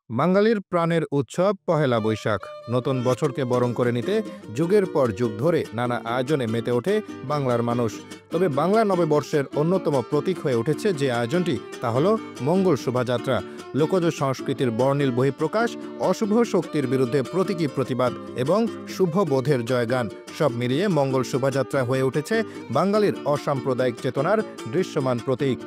বাঙালির প্রাণের উৎসব পহেলা বৈশাখ। নতুন বছরকে বরণ করে নিতে যুগের পর যুগ ধরে নানা আয়োজনে মেতে ওঠে বাংলার মানুষ। তবে বাংলা নববর্ষের অন্যতম প্রতীক হয়ে উঠেছে যে আয়োজনটি, তা হল মঙ্গল শোভাযাত্রা। লোকজ সংস্কৃতির বর্ণিল বহিঃপ্রকাশ, অশুভ শক্তির বিরুদ্ধে প্রতীকী প্রতিবাদ এবং শুভ বোধের জয়গান, সব মিলিয়ে মঙ্গল শোভাযাত্রা হয়ে উঠেছে বাঙালির অসাম্প্রদায়িক চেতনার দৃশ্যমান প্রতীক।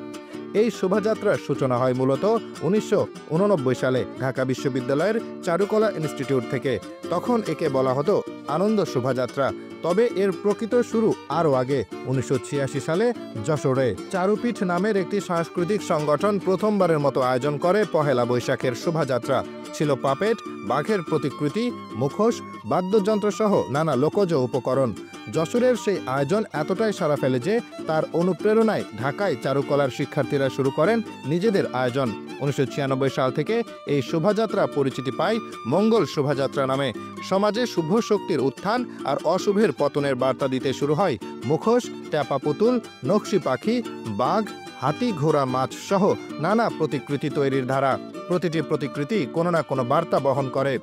এই শোভাযাত্রার সূচনা হয় মূলত ১৯৮৯ সালে ঢাকা বিশ্ববিদ্যালয়ের চারুকলা ইনস্টিটিউট থেকে। তখন একে বলা হতো আনন্দ শোভাযাত্রা। তবে এর প্রকৃত শুরু আরও আগে, ১৯৮৬ সালে যশোরে চারুপীঠ নামের একটি সাংস্কৃতিক সংগঠন প্রথমবারের মতো আয়োজন করে পহেলা বৈশাখের শোভাযাত্রা। ছিল পাপেট, বাঘের প্রতিকৃতি, মুখোশ, বাদ্যযন্ত্রসহ নানা লোকজ উপকরণ। যশোরের সেই আয়োজন এতটাই সাড়া ফেলে যে তার অনুপ্রেরণায় ঢাকায় চারুকলার শিক্ষার্থীরা শুরু করেন নিজেদের আয়োজন। ১৯৯৬ সাল থেকে এই শোভাযাত্রা পরিচিতি পায় মঙ্গল শোভাযাত্রা নামে। সমাজে শুভ শক্তির উত্থান আর অশুভের পতনের বার্তা দিতে শুরু হয় মুখোশ, ট্যাপা পুতুল, নকশি পাখি, বাঘ, হাতি, ঘোড়া, মাছ সহ নানা প্রতিকৃতি তৈরির ধারা। প্রতিটি প্রতিকৃতি কোনো না কোনো বার্তা বহন করে,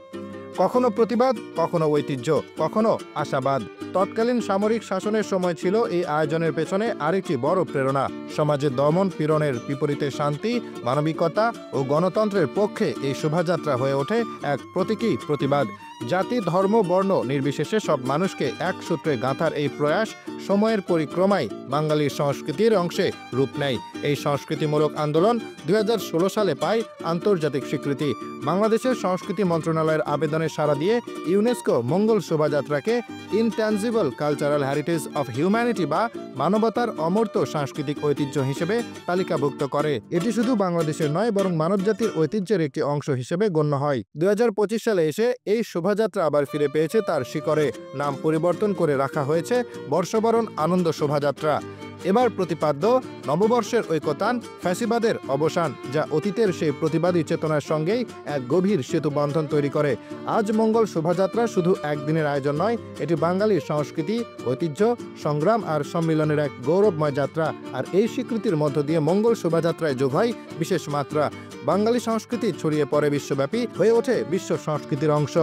কখনো প্রতিবাদ, কখনো ঐতিহ্য, কখনো আশাবাদ। তৎকালীন সামরিক শাসনের সময় ছিল এই আয়োজনের পেছনে আরেকটি বড় প্রেরণা। সমাজে দমন পীড়নের বিপরীতে শান্তি, মানবিকতা ও গণতন্ত্রের পক্ষে এই শোভাযাত্রা হয়ে ওঠে এক প্রতীকী প্রতিবাদ। জাতি, ধর্ম, বর্ণ নির্বিশেষে সব মানুষকে এক সূত্রে গাঁথার এই প্রয়াস সময়ের পরিক্রমায় বাঙালির সংস্কৃতির অংশে রূপ নেয়। এই সংস্কৃতিমূলক আন্দোলন ২০১৬ সালে পায় আন্তর্জাতিক স্বীকৃতি। বাংলাদেশের সংস্কৃতি মন্ত্রণালয়ের আবেদনে সাড়া দিয়ে ইউনেস্কো মঙ্গল শোভাযাত্রাকে intangible cultural heritage of humanity বা মানবতার অমূর্ত সাংস্কৃতিক ঐতিহ্য হিসেবে তালিকাভুক্ত করে। এটি শুধু বাংলাদেশের নয়, বরং মানবজাতির ঐতিহ্যের একটি অংশ হিসেবে গণ্য হয়। ২০২৫ সালে এসে এই শোভাযাত্রা আবার ফিরে পেয়েছে তার শিকড়ে। নাম পরিবর্তন করে রাখা হয়েছে বর্ষবরণ আনন্দ শোভাযাত্রা। এবার প্রতিপাদ্য নববর্ষের ঐকতান, ফ্যাসিবাদের অবসান, যা অতীতের সেই প্রতিবাদী চেতনার সঙ্গেই এক গভীর সেতুবন্ধন তৈরি করে। আজ মঙ্গল শোভাযাত্রা শুধু একদিনের আয়োজন নয়, এটি বাঙালির সংস্কৃতি, ঐতিহ্য, সংগ্রাম আর সম্মিলনের এক গৌরবময় যাত্রা। আর এই স্বীকৃতির মধ্য দিয়ে মঙ্গল শোভাযাত্রায় যোগ হয় বিশেষ মাত্রা। বাঙালি সংস্কৃতি ছড়িয়ে পড়ে বিশ্বব্যাপী, হয়ে ওঠে বিশ্ব সংস্কৃতির অংশ।